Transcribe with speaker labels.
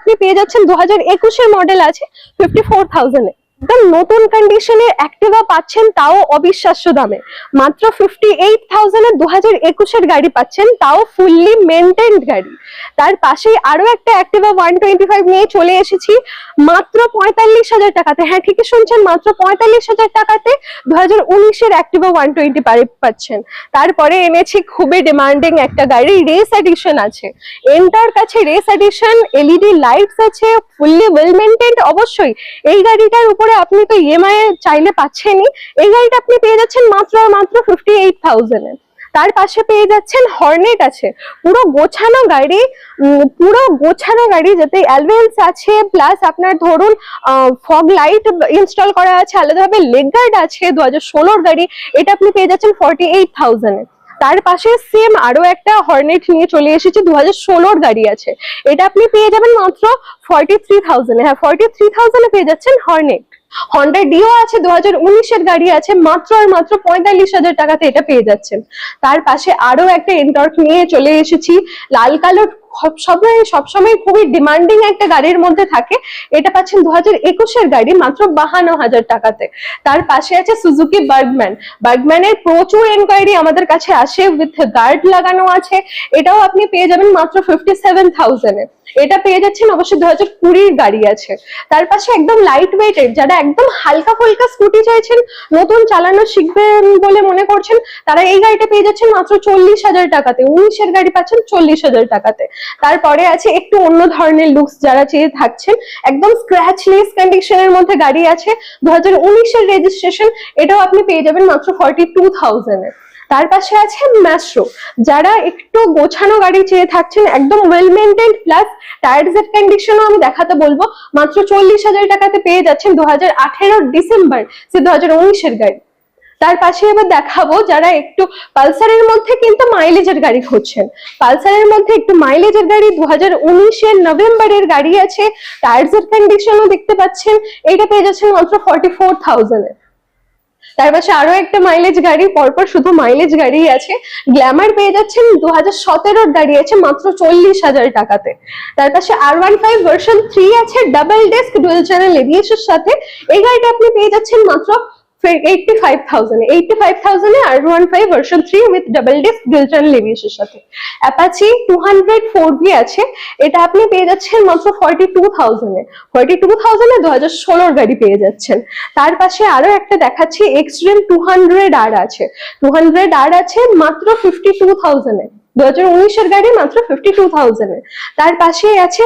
Speaker 1: আপনি পেয়ে যাচ্ছেন 2021 এর মডেল আছে 54,000 এ। একদম নতুন কন্ডিশনের অ্যাক্টিভা পাচ্ছেন, তাও অবিশ্বাস্য দামে। মাত্র 58,000 এ 2021 এর গাড়ি পাচ্ছেন, তাও ফুললি মেনটেন্ড গাড়ি। তার পাশেই আরো একটা অ্যাক্টিভা 125 নিয়ে চলে এসেছি মাত্র 45,000 টাকাতে। হ্যাঁ, ঠিকই শুনছেন, মাত্র 45,000 টাকাতে 2019 এর অ্যাক্টিভা 125 পাচ্ছেন। তারপরে এনেছি খুবই ডিমান্ডিং একটা গাড়ি, রেস এডিশন আছে। এন্টার কাছে রেস এডিশন, এলইডি লাইটস আছে, ফুললি ওয়েল মেনটেন্ড। অবশ্যই এই গাড়িটার উপরে আপনি তো ইএমআই চাইলে পাচ্ছেনই। এই গাড়িটা আপনি পেয়ে যাচ্ছেন মাত্র 58,000 এ। তার পাশে পেয়ে যাচ্ছেন হর্নেট আছে, পুরো গোছানো গাড়ি, যাতে অ্যালভেন্স আছে, প্লাস আপনার ধরুন ফগ লাইট ইনস্টল করা আছে, আলাদাভাবে লেগ গার্ড আছে। 2016 গাড়ি, এটা আপনি পেয়ে যাচ্ছেন 48,000 এ। তার পাশে সেম আরো একটা হর্নেট নিয়ে চলে এসেছে, 2016 গাড়ি আছে, এটা আপনি পেয়ে যাবেন মাত্র 43,000 এ। হ্যাঁ, 43,000 এ পেয়ে যাচ্ছেন হর্নেট। হন্ডা ডিও আছে, 2019 এর গাড়ি আছে, মাত্র আর মাত্র 45,000 টাকাতে এটা পেয়ে যাচ্ছেন। তার পাশে আরো একটা এন্টর্ক নিয়ে চলে এসেছি, লাল কালো সবসময় খুবই ডিমান্ডিং একটা গাড়ির মধ্যে থাকে। এটা পাচ্ছেন 2021 এর গাড়ি, মাত্র 52,000 টাকাতে। তার পাশে আছে সুজুকি বার্গম্যানের প্রচুর এনকোয়ারি আমাদের কাছে আসে, উইথ গার্ড লাগানো আছে। এটাও আপনি পেয়ে যাবেন মাত্র 57,000 এ। এটা পেয়ে যাচ্ছেন অবশ্যই 2020 গাড়ি আছে। তার পাশে একদম লাইট ওয়েটেড, যারা একদম হালকা ফুলকা স্কুটি চাইছেন, নতুন চালানো শিখবেন বলে মনে করছেন, তারা এই গাড়িটা পেয়ে যাচ্ছেন মাত্র 40,000 টাকাতে। 19 এর গাড়ি পাচ্ছেন 40,000 টাকাতে। তারপরে আছে একটু অন্য ধরনের লুকস যারা চেয়ে থাকছেন, একদম স্ক্র্যাচলেস কন্ডিশনের মধ্যে গাড়ি আছে, 2019 এর রেজিস্ট্রেশন, এটাও আপনি পেয়ে যাবেন মাত্র 42,000 এ। তার পাশে আছে ম্যাস্ট্রো, যারা একটু গোছানো গাড়ি চেয়ে থাকছেন, একদম ওয়েল মেনটেন্ড, প্লাস টায়ার্স এর কন্ডিশনও আমি দেখাতে বলবো, মাত্র 40,000 টাকাতে পেয়ে যাচ্ছেন 2018 ডিসেম্বর সে 2019 এর গাড়ি। তার পাশে এবার দেখাবো যারা একটু পালসারের মধ্যে কিন্তু মাইলেজের গাড়ি খুঁজছেন। পালসারের মধ্যে একটু মাইলেজের গাড়ি, 2019 এর নভেম্বরের গাড়ি আছে, টায়ার্স এর কন্ডিশনও দেখতে পাচ্ছেন, এটা পেয়ে যাচ্ছেন মাত্র 44,000 এ। তার পাশে আরো একটা মাইলেজ গাড়ি, পরপর শুধু মাইলেজ গাড়ি আছে, গ্ল্যামার পেয়ে যাচ্ছেন 2017 গাড়ি আছে মাত্র 40,000 টাকাতে। তার পাশে R15 ভার্সন 3 আছে, double desk dual channel ABS এর সাথে। এই গাড়িটা আপনি পেয়ে যাচ্ছেন মাত্র 85,000 এ। 85,000 এ R15 version 3 with double desk dual channel ABS এর সাথে। অ্যাপাচি 200 4V আছে, এটা আপনি পেয়ে যাচ্ছেন মাত্র 42,000 এ। 42,000 এ 2016 গাড়ি পেয়ে যাচ্ছেন। তার পাশে আরো একটা দেখাচ্ছি, এক্সট্রিম 200R আছে, 200R আছে মাত্র 52,000 এ। 2019 এর গাড়ি, মাত্র 52,000 এ। তার পাশে আছে